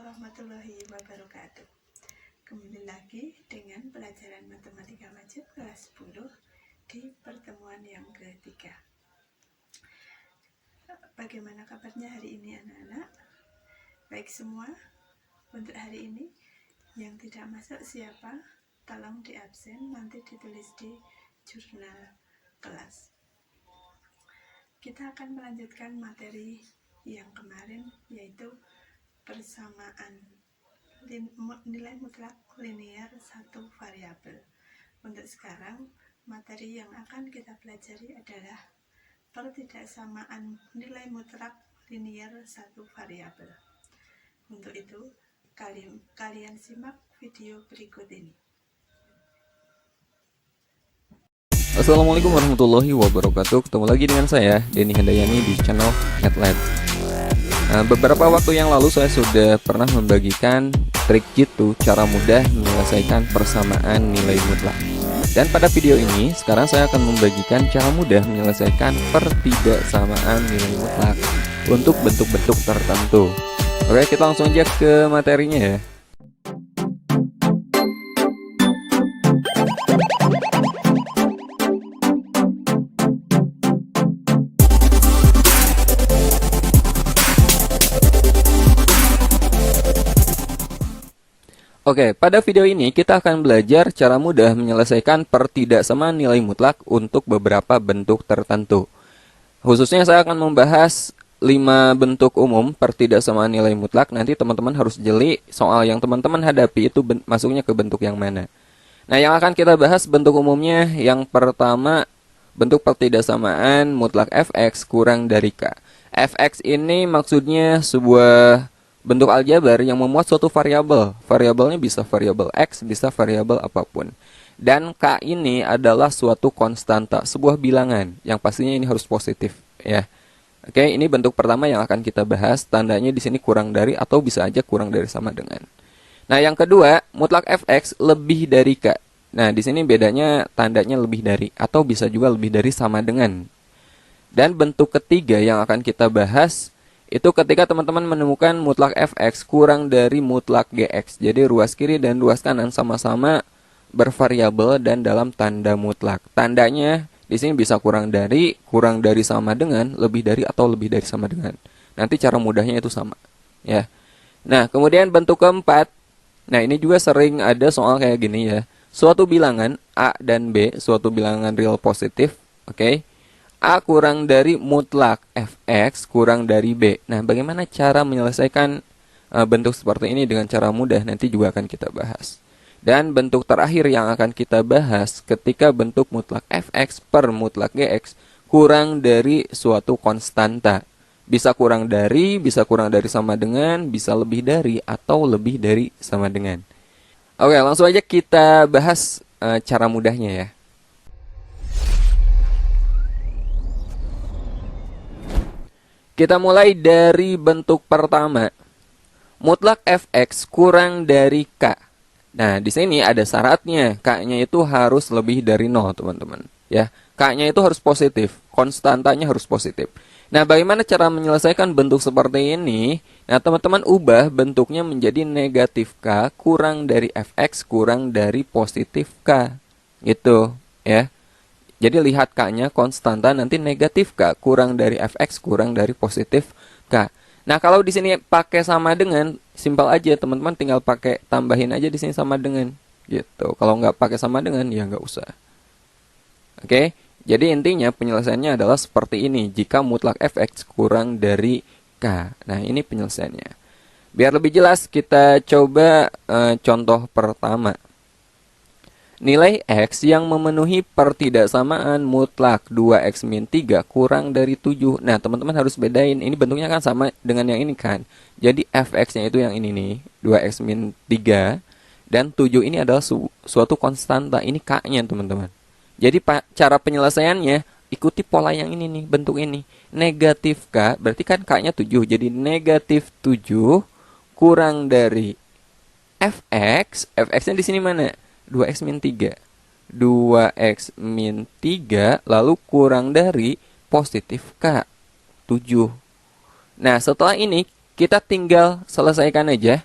warahmatullahi wabarakatuh. Kembali lagi dengan pelajaran matematika wajib kelas 10 di pertemuan yang ketiga. Bagaimana kabarnya hari ini anak-anak? Baik semua? Untuk hari ini yang tidak masuk siapa? Tolong di absen, nanti ditulis di jurnal kelas. Kita akan melanjutkan materi yang kemarin, yaitu persamaan nilai mutlak linear satu variabel. Untuk sekarang, materi yang akan kita pelajari adalah pertidaksamaan nilai mutlak linear satu variabel. Untuk itu, kalian simak video berikut ini. Assalamualaikum warahmatullahi wabarakatuh. Ketemu lagi dengan saya, Denny Handayani, di channel Headline. Beberapa waktu yang lalu saya sudah pernah membagikan trik jitu cara mudah menyelesaikan persamaan nilai mutlak. Dan pada video ini, sekarang saya akan membagikan cara mudah menyelesaikan pertidaksamaan nilai mutlak untuk bentuk-bentuk tertentu. Oke, kita langsung aja ke materinya ya. Oke, pada video ini kita akan belajar cara mudah menyelesaikan pertidaksamaan nilai mutlak untuk beberapa bentuk tertentu. Khususnya saya akan membahas 5 bentuk umum pertidaksamaan nilai mutlak. Nanti teman-teman harus jeli soal yang teman-teman hadapi itu masuknya ke bentuk yang mana. Nah, yang akan kita bahas bentuk umumnya yang pertama, bentuk pertidaksamaan mutlak fx kurang dari k. Fx ini maksudnya sebuah bentuk aljabar yang memuat suatu variabel. Variabelnya bisa variabel x, bisa variabel apapun. Dan k ini adalah suatu konstanta, sebuah bilangan yang pastinya ini harus positif, ya. Oke, ini bentuk pertama yang akan kita bahas. Tandanya di sini kurang dari atau bisa aja kurang dari sama dengan. Nah, yang kedua, mutlak fx lebih dari k. Nah, di sini bedanya tandanya lebih dari atau bisa juga lebih dari sama dengan. Dan bentuk ketiga yang akan kita bahas itu ketika teman-teman menemukan mutlak fx kurang dari mutlak gx. Jadi ruas kiri dan ruas kanan sama-sama bervariabel dan dalam tanda mutlak. Tandanya di sini bisa kurang dari sama dengan, lebih dari atau lebih dari sama dengan. Nanti cara mudahnya itu sama, ya. Nah, kemudian bentuk keempat. Nah, ini juga sering ada soal kayak gini ya. Suatu bilangan a dan b, suatu bilangan real positif, oke. A kurang dari mutlak fx kurang dari b. Nah, bagaimana cara menyelesaikan bentuk seperti ini dengan cara mudah nanti juga akan kita bahas. Dan bentuk terakhir yang akan kita bahas ketika bentuk mutlak fx per mutlak gx kurang dari suatu konstanta. Bisa kurang dari sama dengan, bisa lebih dari atau lebih dari sama dengan. Oke, langsung aja kita bahas cara mudahnya ya. Kita mulai dari bentuk pertama. Mutlak fx kurang dari k. Nah, di sini ada syaratnya. K-nya itu harus lebih dari 0, teman-teman. Ya, K-nya itu harus positif. Konstantanya harus positif. Nah, bagaimana cara menyelesaikan bentuk seperti ini? Nah, teman-teman ubah bentuknya menjadi negatif k kurang dari fx kurang dari positif k. Gitu, ya. Jadi lihat k-nya konstanta, nanti negatif k kurang dari fx kurang dari positif k. Nah, kalau di sini pakai sama dengan, simpel aja teman-teman, tinggal pakai tambahin aja di sini sama dengan, gitu. Kalau nggak pakai sama dengan, ya nggak usah. Oke, jadi intinya penyelesaiannya adalah seperti ini. Jika mutlak fx kurang dari k. Nah, ini penyelesaiannya. Biar lebih jelas, kita coba contoh pertama. Nilai x yang memenuhi pertidaksamaan mutlak 2x min 3 kurang dari 7. Nah, teman-teman harus bedain. Ini bentuknya kan sama dengan yang ini kan. Jadi fx-nya itu yang ini nih, 2x min 3. Dan 7 ini adalah suatu konstanta. Ini k-nya, teman-teman. Jadi cara penyelesaiannya, ikuti pola yang ini nih, bentuk ini. Negatif k, berarti kan k-nya 7. Jadi negatif 7 kurang dari fx. Fx-nya di sini mana? 2x min 3. 2x min 3 lalu kurang dari positif k 7. Nah, setelah ini kita tinggal selesaikan aja.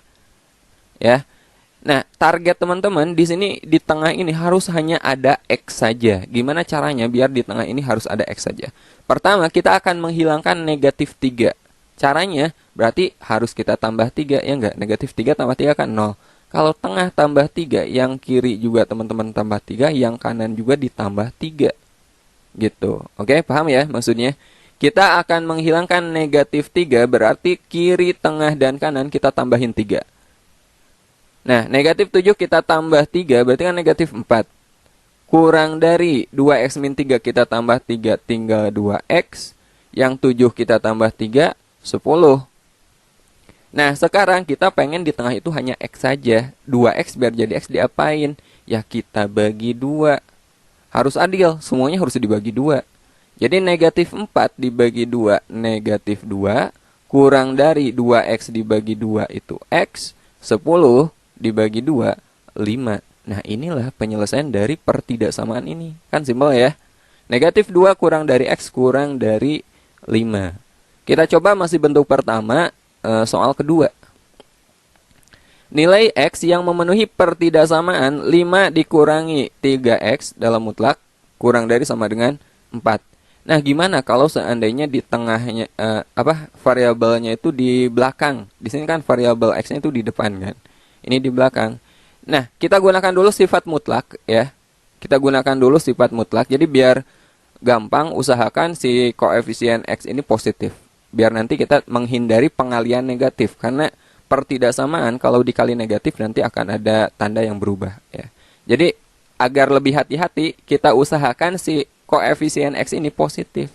ya. Nah, target teman-teman di sini di tengah ini harus hanya ada X saja. Gimana caranya biar di tengah ini harus ada X saja? Pertama, kita akan menghilangkan negatif 3. Caranya berarti harus kita tambah 3, ya enggak? Negatif 3 tambah 3 kan 0. Kalau tengah tambah 3, yang kiri juga teman-teman tambah 3, yang kanan juga ditambah 3. Gitu. Oke, paham ya maksudnya? Kita akan menghilangkan negatif 3, berarti kiri, tengah, dan kanan kita tambahin 3. Nah, negatif 7 kita tambah 3, berarti kan negatif 4. Kurang dari 2x min 3 kita tambah 3, tinggal 2x. Yang 7 kita tambah 3, 10. Nah, sekarang kita pengen di tengah itu hanya X saja. 2x biar jadi X diapain? Ya kita bagi 2. Harus adil, semuanya harus dibagi 2. Jadi negatif 4 dibagi 2, negatif 2. Kurang dari 2x dibagi 2 itu X. 10 dibagi 2, 5. Nah, inilah penyelesaian dari pertidaksamaan ini. Kan simpel ya? Negatif 2 kurang dari X kurang dari 5. Kita coba masih bentuk pertama, soal kedua. Nilai X yang memenuhi pertidaksamaan 5 dikurangi 3X dalam mutlak kurang dari sama dengan 4. Nah, gimana kalau seandainya di tengahnya variabelnya itu di belakang? Di sini kan variabel X-nya itu di depan kan. Ini di belakang. Nah, kita gunakan dulu sifat mutlak ya. Kita gunakan dulu sifat mutlak. Jadi biar gampang, usahakan si koefisien X ini positif. Biar nanti kita menghindari pengalian negatif. Karena pertidaksamaan kalau dikali negatif nanti akan ada tanda yang berubah ya. Jadi agar lebih hati-hati, kita usahakan si koefisien X ini positif.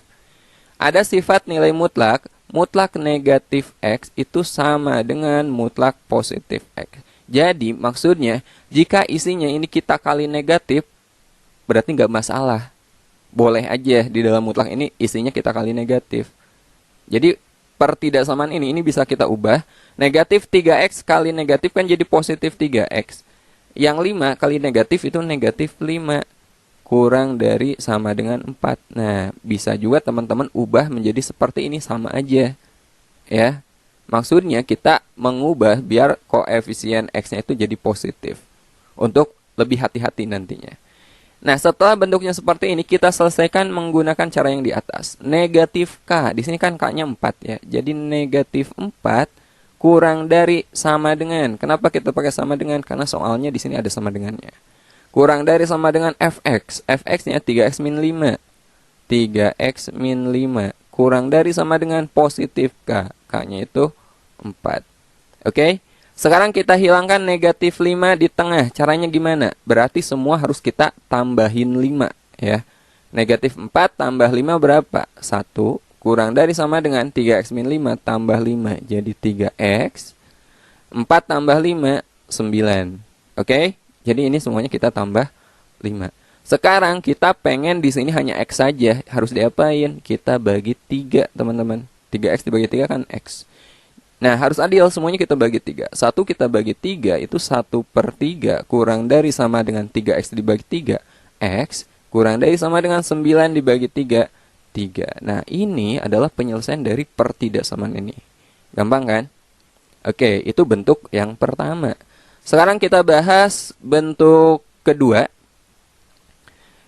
Ada sifat nilai mutlak, mutlak negatif X itu sama dengan mutlak positif X. Jadi maksudnya jika isinya ini kita kali negatif, berarti nggak masalah. Boleh aja di dalam mutlak ini isinya kita kali negatif. Jadi pertidaksamaan ini bisa kita ubah. Negatif 3x kali negatif kan jadi positif 3x. Yang 5 kali negatif itu negatif 5. Kurang dari sama dengan 4. Nah, bisa juga teman-teman ubah menjadi seperti ini, sama aja. Ya. Maksudnya kita mengubah biar koefisien X-nya itu jadi positif. Untuk lebih hati-hati nantinya. Nah, setelah bentuknya seperti ini, kita selesaikan menggunakan cara yang di atas. Negatif K, di sini kan K-nya 4 ya. Jadi negatif 4 kurang dari sama dengan. Kenapa kita pakai sama dengan? Karena soalnya di sini ada sama dengannya. Kurang dari sama dengan Fx. Fx-nya 3x min 5. 3x min 5. Kurang dari sama dengan positif K. K-nya itu 4. Oke? Sekarang kita hilangkan negatif 5 di tengah. Caranya gimana? Berarti semua harus kita tambahin 5. Ya. Negatif 4 tambah 5 berapa? 1. Kurang dari sama dengan 3x min 5 tambah 5. Jadi 3x. 4 tambah 5, 9. Oke? Jadi ini semuanya kita tambah 5. Sekarang kita pengen di sini hanya X saja. Harus diapain? Kita bagi 3, teman-teman. 3x dibagi 3 kan X. Nah, harus adil, semuanya kita bagi 3. 1 kita bagi 3, itu 1/3 kurang dari sama dengan 3x dibagi 3. X kurang dari sama dengan 9 dibagi 3. 3. Nah, ini adalah penyelesaian dari pertidaksamaan ini. Gampang kan? Oke, itu bentuk yang pertama. Sekarang kita bahas bentuk kedua.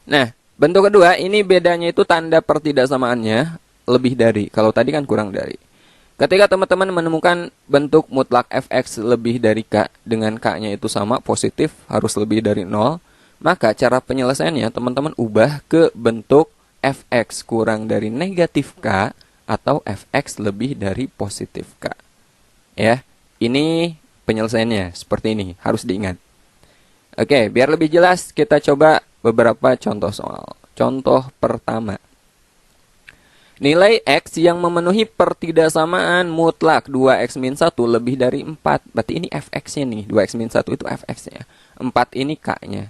Nah, bentuk kedua ini bedanya itu tanda pertidaksamaannya lebih dari. Kalau tadi kan kurang dari. Ketika teman-teman menemukan bentuk mutlak fx lebih dari k dengan k-nya itu sama, positif, harus lebih dari 0, maka cara penyelesaiannya teman-teman ubah ke bentuk fx kurang dari negatif k atau fx lebih dari positif k. Ya, ini penyelesaiannya seperti ini, harus diingat. Oke, biar lebih jelas kita coba beberapa contoh soal. Contoh pertama. Nilai X yang memenuhi pertidaksamaan mutlak 2x min 1 lebih dari 4. Berarti ini fx-nya nih. 2x min 1 itu fx-nya. 4 ini k-nya.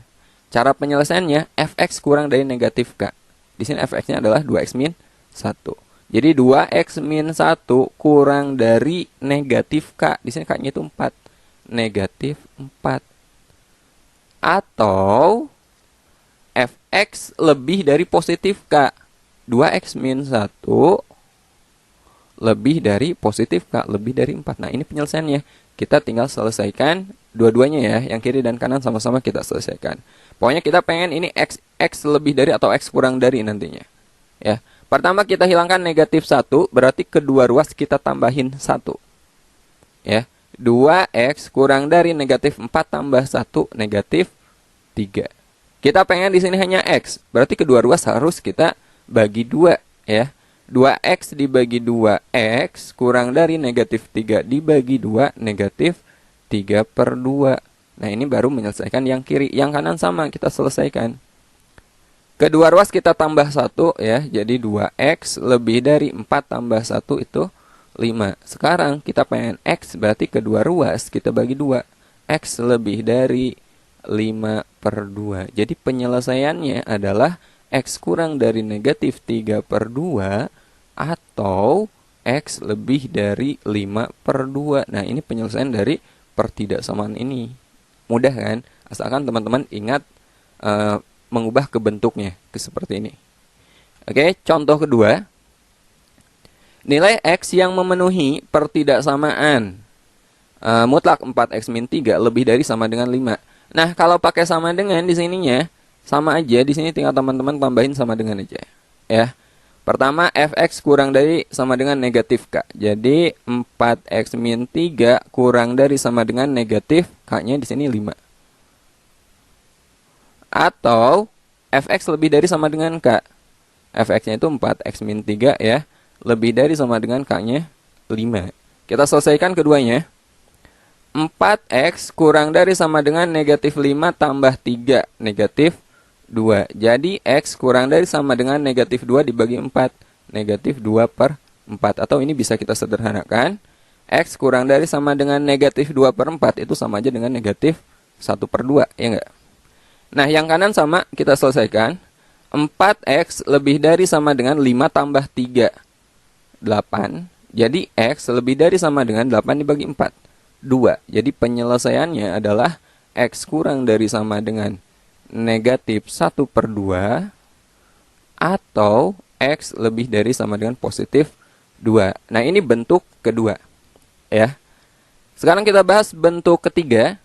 Cara penyelesaiannya fx kurang dari negatif k. Di sini fx-nya adalah 2x min 1. Jadi 2x min 1 kurang dari negatif k. Di sini k-nya itu 4. Negatif 4. Atau fx lebih dari positif k. 2x min 1 lebih dari positif k, lebih dari 4. Nah, ini penyelesaiannya. Kita tinggal selesaikan dua-duanya ya, yang kiri dan kanan sama-sama kita selesaikan. Pokoknya kita pengen ini x lebih dari atau x kurang dari nantinya. Ya. Pertama kita hilangkan negatif 1, berarti kedua ruas kita tambahin 1. Ya. 2x kurang dari negatif 4 tambah 1 negatif 3. Kita pengen di sini hanya x, berarti kedua ruas harus kita bagi 2 ya. 2x dibagi 2x kurang dari negatif 3 dibagi 2 negatif 3/2. Nah, ini baru menyelesaikan yang kiri. Yang kanan sama, kita selesaikan. Kedua ruas kita tambah 1 ya. Jadi 2x lebih dari 4 tambah 1 itu 5. Sekarang kita pengen x, berarti kedua ruas kita bagi 2. X lebih dari 5/2. Jadi penyelesaiannya adalah x kurang dari negatif 3/2 atau x lebih dari 5/2. Nah, ini penyelesaian dari pertidaksamaan ini. Mudah kan? Asalkan teman-teman ingat mengubah ke bentuknya ke seperti ini. Oke, contoh kedua. Nilai x yang memenuhi pertidaksamaan mutlak 4x-3 lebih dari sama dengan 5. Nah, kalau pakai sama dengan di sininya sama aja, di sini tinggal teman-teman tambahin sama dengan aja. Ya. Pertama, fx kurang dari sama dengan negatif k. Jadi 4x-3 kurang dari sama dengan negatif k-nya di sini 5. Atau fx lebih dari sama dengan k. Fx-nya itu 4x-3 ya. Lebih dari sama dengan k-nya 5. Kita selesaikan keduanya. 4x kurang dari sama dengan negatif 5 tambah 3 negatif 2. Jadi x kurang dari sama dengan negatif 2 dibagi 4. Negatif 2/4. Atau ini bisa kita sederhanakan. X kurang dari sama dengan negatif 2/4 itu sama aja dengan negatif 1/2. Ya enggak? Nah, yang kanan sama kita selesaikan. 4x lebih dari sama dengan 5 tambah 3. 8. Jadi x lebih dari sama dengan 8 dibagi 4. 2. Jadi penyelesaiannya adalah x kurang dari sama dengan negatif 1/2 atau x lebih dari sama dengan positif 2. Nah, ini bentuk kedua ya. Sekarang kita bahas bentuk ketiga.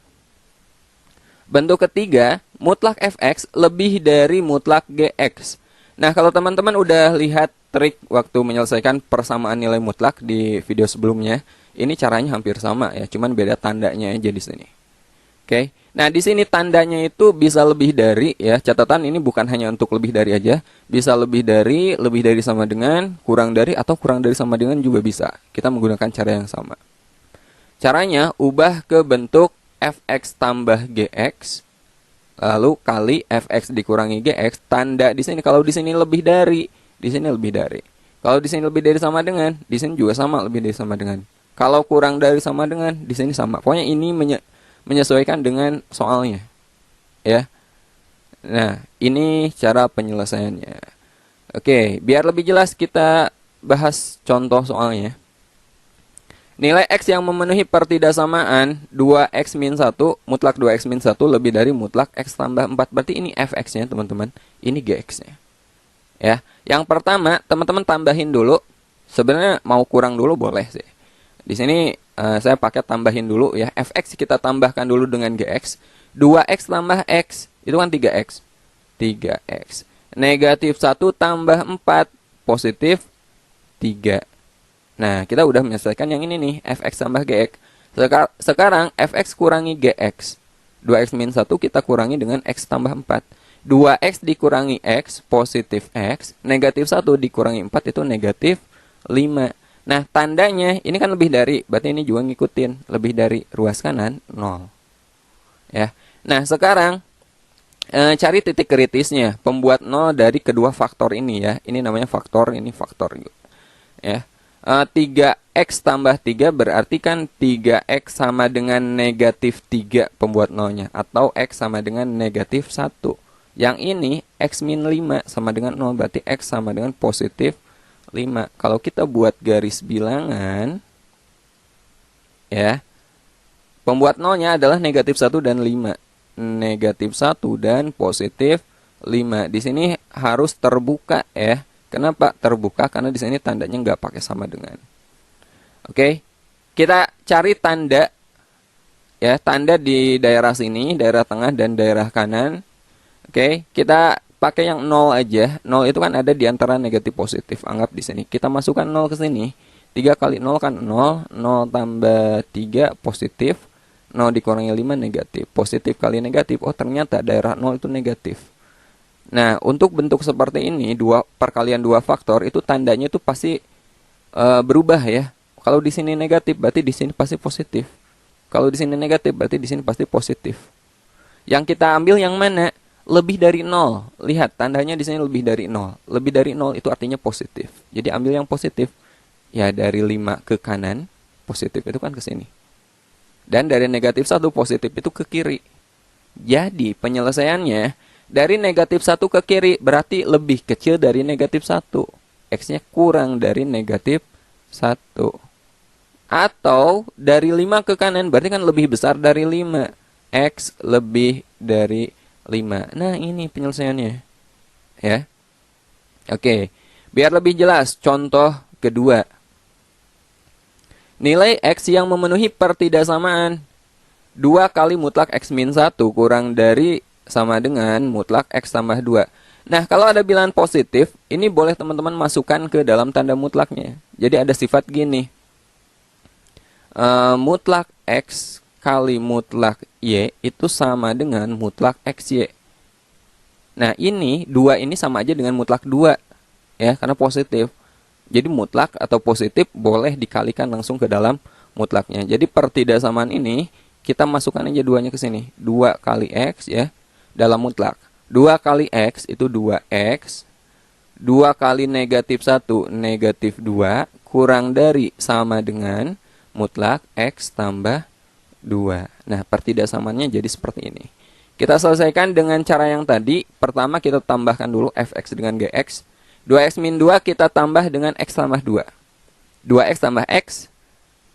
Bentuk ketiga, mutlak fx lebih dari mutlak gx. Nah, kalau teman-teman udah lihat trik waktu menyelesaikan persamaan nilai mutlak di video sebelumnya, ini caranya hampir sama ya, cuman beda tandanya aja di sini. Oke. Nah, di sini tandanya itu bisa lebih dari ya. Catatan ini bukan hanya untuk lebih dari aja, bisa lebih dari sama dengan, kurang dari atau kurang dari sama dengan juga bisa. Kita menggunakan cara yang sama. Caranya ubah ke bentuk fx tambah gx lalu kali fx dikurangi gx. Tanda di sini kalau di sini lebih dari, di sini lebih dari. Kalau di sini lebih dari sama dengan, di sini juga sama lebih dari sama dengan. Kalau kurang dari sama dengan, di sini sama. Pokoknya ini menyesuaikan dengan soalnya ya. Nah, ini cara penyelesaiannya. Oke, biar lebih jelas kita bahas contoh soalnya. Nilai x yang memenuhi pertidaksamaan 2x-1 mutlak 2x-1 lebih dari mutlak x tambah 4. Berarti ini fx-nya teman-teman, ini gx-nya ya. Yang pertama teman-teman tambahin dulu. Sebenarnya mau kurang dulu boleh sih. Di sini saya pakai tambahin dulu ya. Fx kita tambahkan dulu dengan gx. 2x tambah x, itu kan 3x. 3x. Negatif 1 tambah 4, positif 3. Nah, kita udah menyelesaikan yang ini nih, fx tambah gx. Sekarang fx kurangi gx. 2x-1 kita kurangi dengan x tambah 4. 2x dikurangi x, positif x. Negatif 1 dikurangi 4 itu negatif 5. Nah, tandanya ini kan lebih dari, berarti ini juga ngikutin. Lebih dari ruas kanan, 0. Ya. Nah, sekarang cari titik kritisnya. Pembuat 0 dari kedua faktor ini ya. Ini namanya faktor, ini faktor. Ya. 3x tambah 3 berarti kan 3x sama dengan negatif 3 pembuat 0-nya. Atau x sama dengan negatif 1. Yang ini x min 5 sama dengan 0, berarti x sama dengan positif 5. Kalau kita buat garis bilangan ya, pembuat 0-nya adalah negatif 1 dan 5. Negatif 1 dan positif 5. Di sini harus terbuka ya. Kenapa terbuka? Karena di sini tandanya nggak pakai sama dengan. Oke. Kita cari tanda Ya, tanda di daerah sini, daerah tengah dan daerah kanan. Oke, kita pakai yang 0 aja. 0 itu kan ada di antara negatif positif. Anggap di sini. Kita masukkan 0 ke sini. 3 kali 0 kan 0. 0 tambah 3 positif. 0 dikurangi 5 negatif. Positif kali negatif. Oh, ternyata daerah 0 itu negatif. Nah, untuk bentuk seperti ini, perkalian 2 faktor, itu tandanya itu pasti berubah ya. Kalau di sini negatif, berarti di sini pasti positif. Kalau di sini negatif, berarti di sini pasti positif. Yang kita ambil yang mana? Lebih dari 0. Lihat, tandanya di sini lebih dari 0. Lebih dari 0 itu artinya positif. Jadi ambil yang positif. Ya, dari 5 ke kanan, positif itu kan ke sini. Dan dari negatif 1, positif itu ke kiri. Jadi, penyelesaiannya, dari negatif 1 ke kiri, berarti lebih kecil dari negatif 1. X-nya kurang dari negatif 1. Atau, dari 5 ke kanan, berarti kan lebih besar dari 5. X lebih dari 5. Nah, ini penyelesaiannya. Ya. Oke. Biar lebih jelas, contoh kedua. Nilai X yang memenuhi pertidaksamaan 2 kali mutlak X min 1 kurang dari sama dengan mutlak X tambah 2. Nah, kalau ada bilangan positif, ini boleh teman-teman masukkan ke dalam tanda mutlaknya. Jadi ada sifat gini. Mutlak X kali mutlak Y itu sama dengan mutlak XY. Nah, ini 2 ini sama aja dengan mutlak 2. Ya, karena positif. Jadi mutlak atau positif boleh dikalikan langsung ke dalam mutlaknya. Jadi pertidaksamaan ini kita masukkan aja 2-nya ke sini. 2 kali X ya dalam mutlak. 2 kali X itu 2X. 2 kali negatif 1 negatif 2 kurang dari sama dengan mutlak X tambah 2. Nah, pertidaksamaannya jadi seperti ini. Kita selesaikan dengan cara yang tadi. Pertama kita tambahkan dulu fx dengan gx. 2x min 2 kita tambah dengan x tambah 2. 2x tambah x,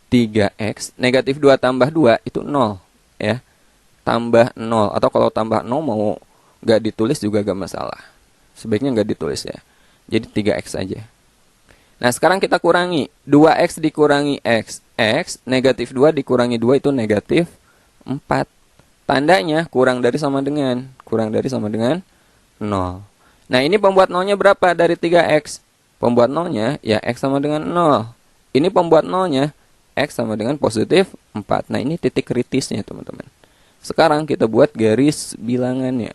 3x. Negatif 2 tambah 2 itu 0. Ya. Tambah 0. Atau kalau tambah 0 mau nggak ditulis juga nggak masalah. Sebaiknya nggak ditulis ya. Jadi 3x aja. Nah, sekarang kita kurangi. 2x dikurangi x. X, negatif 2 dikurangi 2 itu negatif 4. Tandanya kurang dari sama dengan. Kurang dari sama dengan 0. Nah, ini pembuat 0-nya berapa dari 3x? Pembuat 0-nya, ya x sama dengan 0. Ini pembuat 0-nya, x sama dengan positif 4. Nah, ini titik kritisnya, teman-teman. Sekarang kita buat garis bilangannya.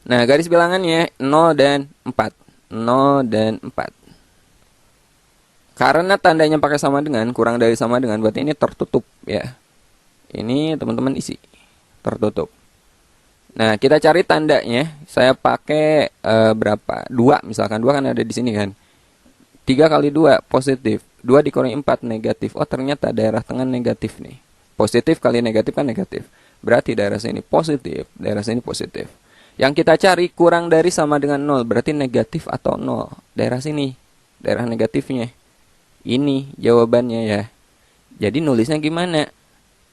Nah, garis bilangannya 0 dan 4. 0 dan 4. Karena tandanya pakai sama dengan, kurang dari sama dengan, berarti ini tertutup ya. Ini teman-teman isi. Tertutup. Nah, kita cari tandanya. Saya pakai berapa? 2 misalkan. 2 kan ada di sini kan. 3 kali 2 positif. 2 dikurangi 4 negatif. Oh, ternyata daerah tengah negatif nih. Positif kali negatif kan negatif. Berarti daerah sini positif, daerah sini positif. Yang kita cari kurang dari sama dengan 0, berarti negatif atau 0. Daerah sini, daerah negatifnya. Ini jawabannya ya. Jadi nulisnya gimana?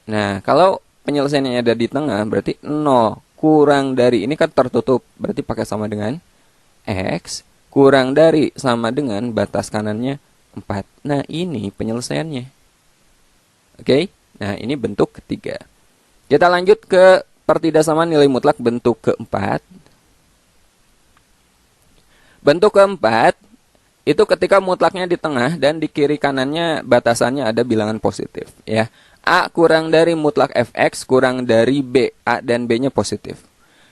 Nah, kalau penyelesaiannya ada di tengah, berarti 0 kurang dari, ini kan tertutup, berarti pakai sama dengan X, kurang dari sama dengan batas kanannya 4. Nah, ini penyelesaiannya. Oke? Nah, ini bentuk ketiga. Kita lanjut ke pertidaksamaan nilai mutlak bentuk keempat. Bentuk keempat itu ketika mutlaknya di tengah dan di kiri kanannya batasannya ada bilangan positif ya. A kurang dari mutlak fx kurang dari b, A dan B-nya positif.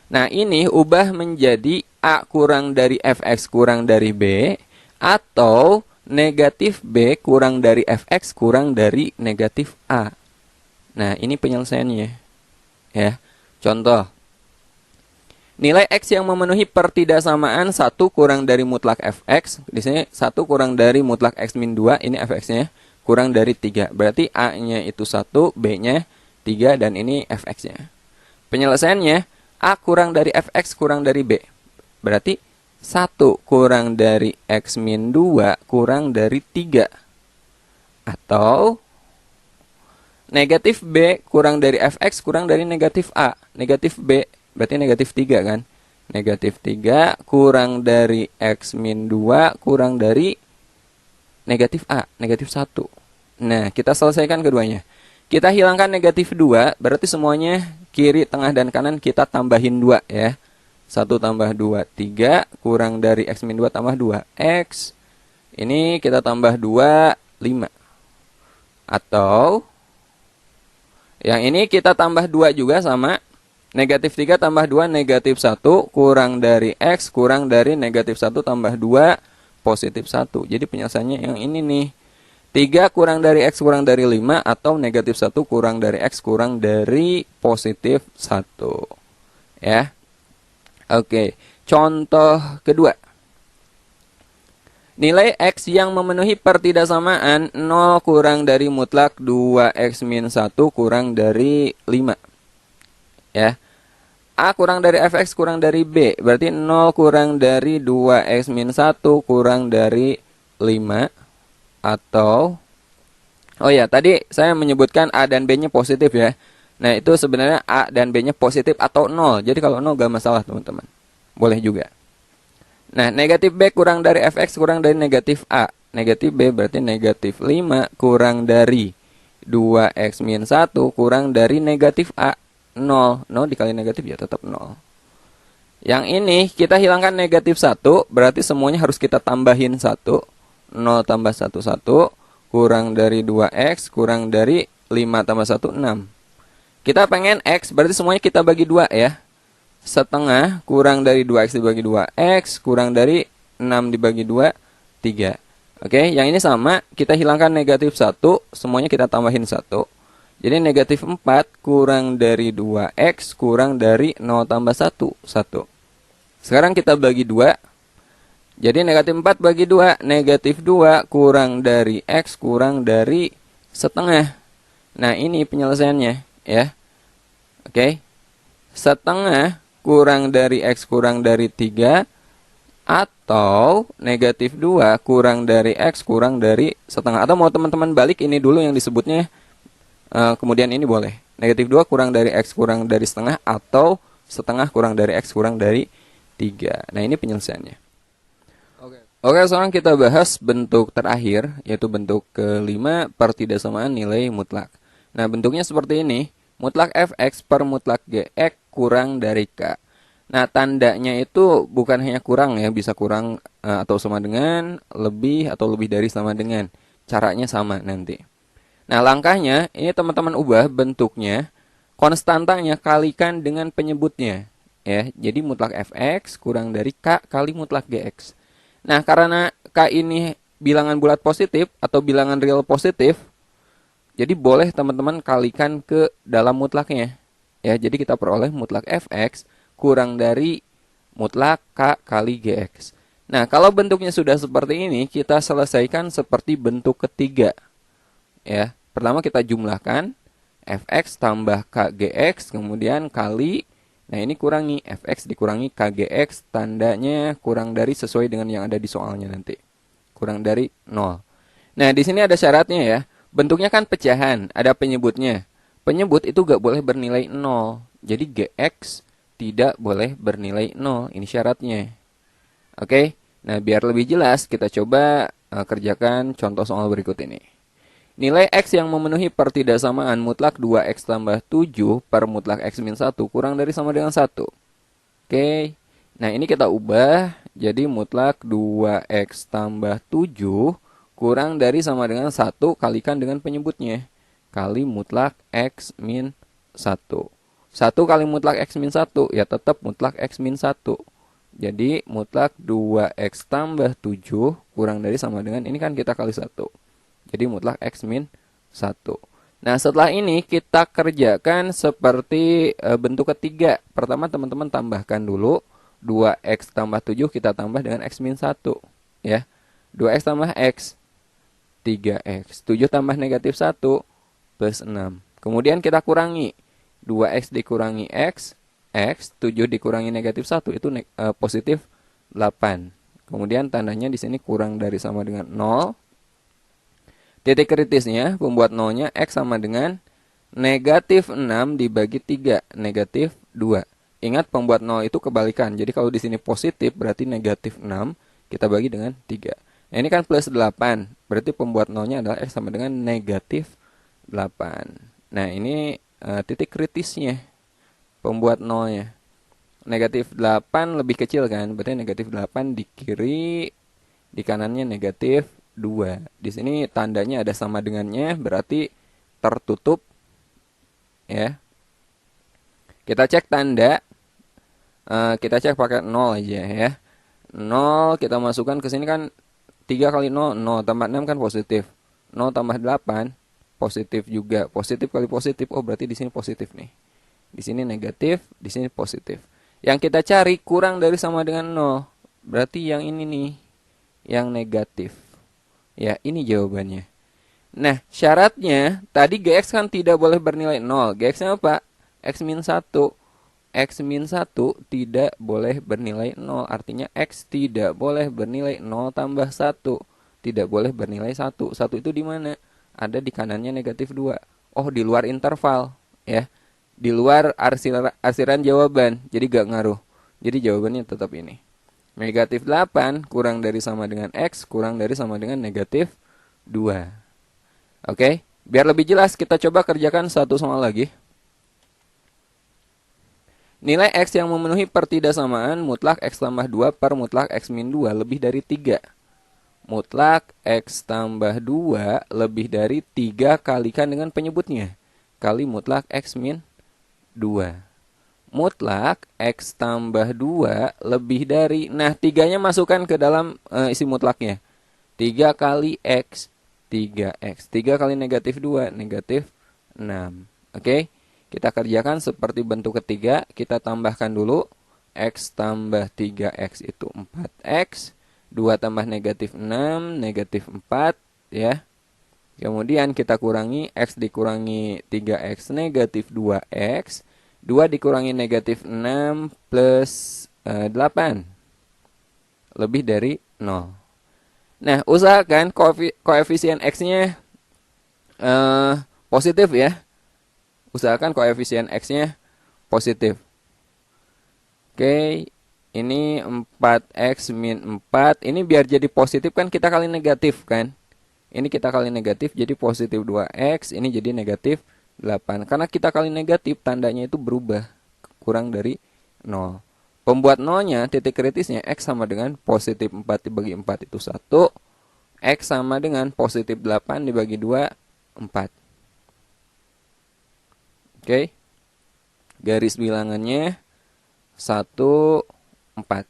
Nah, ini ubah menjadi A kurang dari fx kurang dari b atau negatif b kurang dari fx kurang dari negatif A. Nah, ini penyelesaiannya ya. Contoh, nilai X yang memenuhi pertidaksamaan 1 kurang dari mutlak Fx. Di sini 1 kurang dari mutlak X min 2. Ini Fx-nya kurang dari 3. Berarti A-nya itu 1, B-nya 3, dan ini Fx-nya. Penyelesaiannya, A kurang dari Fx kurang dari B. Berarti 1 kurang dari X min 2 kurang dari 3. Atau negatif B kurang dari Fx kurang dari negatif A. Negatif B berarti negatif 3 kan. Negatif 3 kurang dari X min 2 kurang dari negatif A. Negatif 1. Nah, kita selesaikan keduanya. Kita hilangkan negatif 2, berarti semuanya kiri, tengah, dan kanan kita tambahin 2 ya. 1 tambah 2, 3, kurang dari X min 2 tambah 2, X. Ini kita tambah 2, 5. Atau, yang ini kita tambah 2 juga sama. Negatif 3 tambah 2, negatif 1, kurang dari X, kurang dari negatif 1 tambah 2, positif 1. Jadi penyelesaiannya yang ini nih. 3 kurang dari X kurang dari 5 atau negatif 1 kurang dari X kurang dari positif 1. Ya. Oke, contoh kedua. Nilai X yang memenuhi pertidaksamaan 0 kurang dari mutlak 2X min 1 kurang dari 5. Ya. A kurang dari fx kurang dari B. Berarti 0 kurang dari 2X min 1 kurang dari 5. Atau, oh ya, tadi saya menyebutkan A dan B-nya positif ya. Nah, itu sebenarnya A dan B-nya positif atau 0. Jadi kalau 0 gak masalah teman-teman. Boleh juga. Nah, negatif B kurang dari fx kurang dari negatif A. Negatif B berarti negatif 5 kurang dari 2x min 1 kurang dari negatif A. 0. 0 dikali negatif ya tetap 0. Yang ini kita hilangkan negatif 1. Berarti semuanya harus kita tambahin 1. 0 tambah 1, 1. Kurang dari 2x kurang dari 5 tambah 1, 6. Kita pengen X, berarti semuanya kita bagi 2 ya. Setengah kurang dari 2X dibagi 2X, kurang dari 6 dibagi 2, 3. Oke, yang ini sama, kita hilangkan negatif 1, semuanya kita tambahin 1. Jadi negatif 4 kurang dari 2X, kurang dari 0 tambah 1, 1. Sekarang kita bagi 2. Jadi negatif 4 bagi 2, negatif 2 kurang dari X, kurang dari setengah. Nah, ini penyelesaiannya ya. Oke. Setengah kurang dari X kurang dari 3 atau negatif 2 kurang dari X kurang dari setengah. Atau mau teman-teman balik ini dulu yang disebutnya, kemudian ini boleh. Negatif 2 kurang dari X kurang dari setengah atau setengah kurang dari X kurang dari 3. Nah, ini penyelesaiannya. Oke, sekarang kita bahas bentuk terakhir, yaitu bentuk kelima pertidaksamaan nilai mutlak. Nah, bentuknya seperti ini. Mutlak fx per mutlak gx kurang dari k. Nah, tandanya itu bukan hanya kurang ya, bisa kurang atau sama dengan, lebih atau lebih dari sama dengan. Caranya sama nanti. Nah, langkahnya ini teman-teman ubah bentuknya, konstantanya kalikan dengan penyebutnya ya. Jadi mutlak fx kurang dari k kali mutlak gx. Nah, karena k ini bilangan bulat positif atau bilangan real positif, jadi boleh teman-teman kalikan ke dalam mutlaknya. Ya, jadi kita peroleh mutlak fx kurang dari mutlak k kali gx. Nah, kalau bentuknya sudah seperti ini, kita selesaikan seperti bentuk ketiga. Ya, pertama kita jumlahkan fx tambah kgx, kemudian kali, nah ini kurangi fx dikurangi kgx, tandanya kurang dari sesuai dengan yang ada di soalnya nanti. Kurang dari 0. Nah, di sini ada syaratnya ya. Bentuknya kan pecahan, ada penyebutnya. Penyebut itu gak boleh bernilai 0. Jadi gx tidak boleh bernilai 0. Ini syaratnya. Oke, nah biar lebih jelas kita coba kerjakan contoh soal berikut ini. Nilai x yang memenuhi pertidaksamaan mutlak 2x tambah 7 per mutlak x min 1 kurang dari sama dengan 1. Oke, nah ini kita ubah jadi mutlak 2x tambah 7 kurang dari sama dengan 1 kalikan dengan penyebutnya. Kali mutlak x min 1. 1 kali mutlak x min 1 ya tetap mutlak x min 1. Jadi mutlak 2x tambah 7 kurang dari sama dengan ini kan kita kali 1. Jadi mutlak x min 1. Nah, setelah ini kita kerjakan seperti bentuk ketiga. Pertama teman-teman tambahkan dulu 2x tambah 7 kita tambah dengan x min 1 ya. 2x tambah x 3x. 7 tambah negatif 1 plus 6. Kemudian kita kurangi. 2x dikurangi x. X. 7 dikurangi negatif 1. Itu positif 8. Kemudian tandanya di sini kurang dari sama dengan 0. Titik kritisnya, pembuat 0-nya x sama dengan negatif 6 dibagi 3. Negatif 2. Ingat pembuat 0 itu kebalikan. Jadi kalau di sini positif berarti negatif 6. Kita bagi dengan 3. Nah, ini kan plus 8. Berarti pembuat 0-nya adalah x sama dengan negatif 8. Nah, ini titik kritisnya, pembuat nolnya. Negatif 8 lebih kecil kan, berarti negatif 8 di kiri, di kanannya negatif 2. Di sini tandanya ada sama dengannya, berarti tertutup ya. Kita cek tanda, kita cek pakai 0 aja ya. 0 kita masukkan ke sini kan 3 kali 0, 0 tambah 6 kan positif. 0 tambah 8 positif juga. Positif kali positif, oh berarti di sini positif nih. Di sini negatif, di sini positif. Yang kita cari kurang dari sama dengan 0. Berarti yang ini nih, yang negatif. Ya, ini jawabannya. Nah, syaratnya tadi Gx kan tidak boleh bernilai 0. Gx-nya apa? X min 1. X min 1 tidak boleh bernilai 0. Artinya X tidak boleh bernilai 0 tambah 1. Tidak boleh bernilai 1. 1 itu di mana? Ada di kanannya negatif 2. Oh, di luar interval. Ya, di luar arsiran jawaban. Jadi gak ngaruh. Jadi jawabannya tetap ini. Negatif 8 kurang dari sama dengan X kurang dari sama dengan negatif 2. Oke, biar lebih jelas kita coba kerjakan satu soal lagi. Nilai X yang memenuhi pertidaksamaan mutlak X tambah 2 per mutlak X min 2 lebih dari 3. Mutlak X tambah 2 lebih dari 3 kalikan dengan penyebutnya. Kali mutlak X min 2. Mutlak X tambah 2 lebih dari, nah 3-nya masukkan ke dalam isi mutlaknya. 3 kali X, 3X. 3 kali negatif 2, negatif 6. Oke, kita kerjakan seperti bentuk ketiga. Kita tambahkan dulu. X tambah 3X itu 4X. 2 tambah negatif 6, negatif 4. Ya. Kemudian kita kurangi. X dikurangi 3X, negatif 2X. 2 dikurangi negatif 6 plus 8. Lebih dari 0. Nah, usahakan koefisien X-nya positif ya. Usahakan koefisien X-nya positif. Oke, ini 4X min 4. Ini biar jadi positif kan kita kali negatif kan. Ini kita kali negatif jadi positif 2X. Ini jadi negatif 8. Karena kita kali negatif tandanya itu berubah. Kurang dari 0. Pembuat nolnya, titik kritisnya X sama dengan positif 4 dibagi 4 itu 1. X sama dengan positif 8 dibagi 2, 4. Oke. Garis bilangannya 1, 4.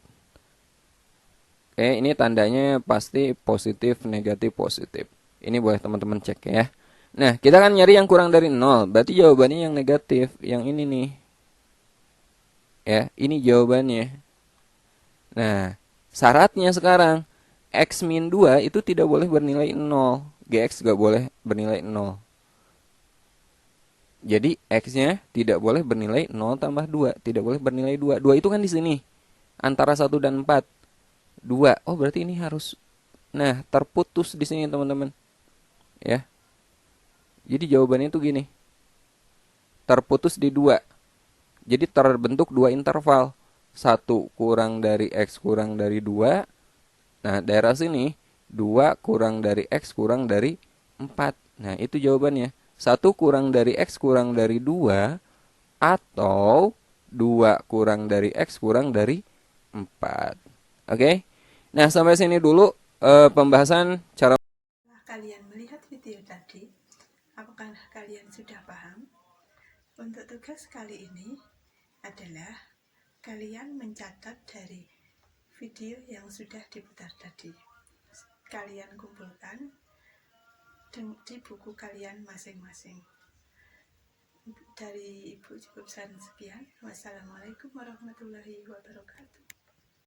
Oke, ini tandanya pasti positif, negatif, positif. Ini boleh teman-teman cek ya. Nah, kita kan nyari yang kurang dari 0. Berarti jawabannya yang negatif. Yang ini nih. Ya, ini jawabannya. Nah, syaratnya sekarang. X min 2 itu tidak boleh bernilai 0. Gx gak boleh bernilai 0. Jadi X-nya tidak boleh bernilai 0 tambah 2. Tidak boleh bernilai 2. 2 itu kan di sini. Antara 1 dan 4. 2. Oh, berarti ini harus. Nah, terputus di sini teman-teman. Ya. Jadi jawabannya itu gini. Terputus di 2. Jadi terbentuk 2 interval. 1 kurang dari X kurang dari 2. Nah, daerah sini 2 kurang dari X kurang dari 4. Nah, itu jawabannya. 1 kurang dari X kurang dari 2 atau 2 kurang dari X kurang dari 4. Oke. Nah, sampai sini dulu pembahasan cara. Setelah kalian melihat video tadi, apakah kalian sudah paham? Untuk tugas kali ini adalah kalian mencatat dari video yang sudah diputar tadi. Kalian kumpulkan di buku kalian masing-masing. Dari Ibu cukup sekian. Wassalamualaikum warahmatullahi wabarakatuh.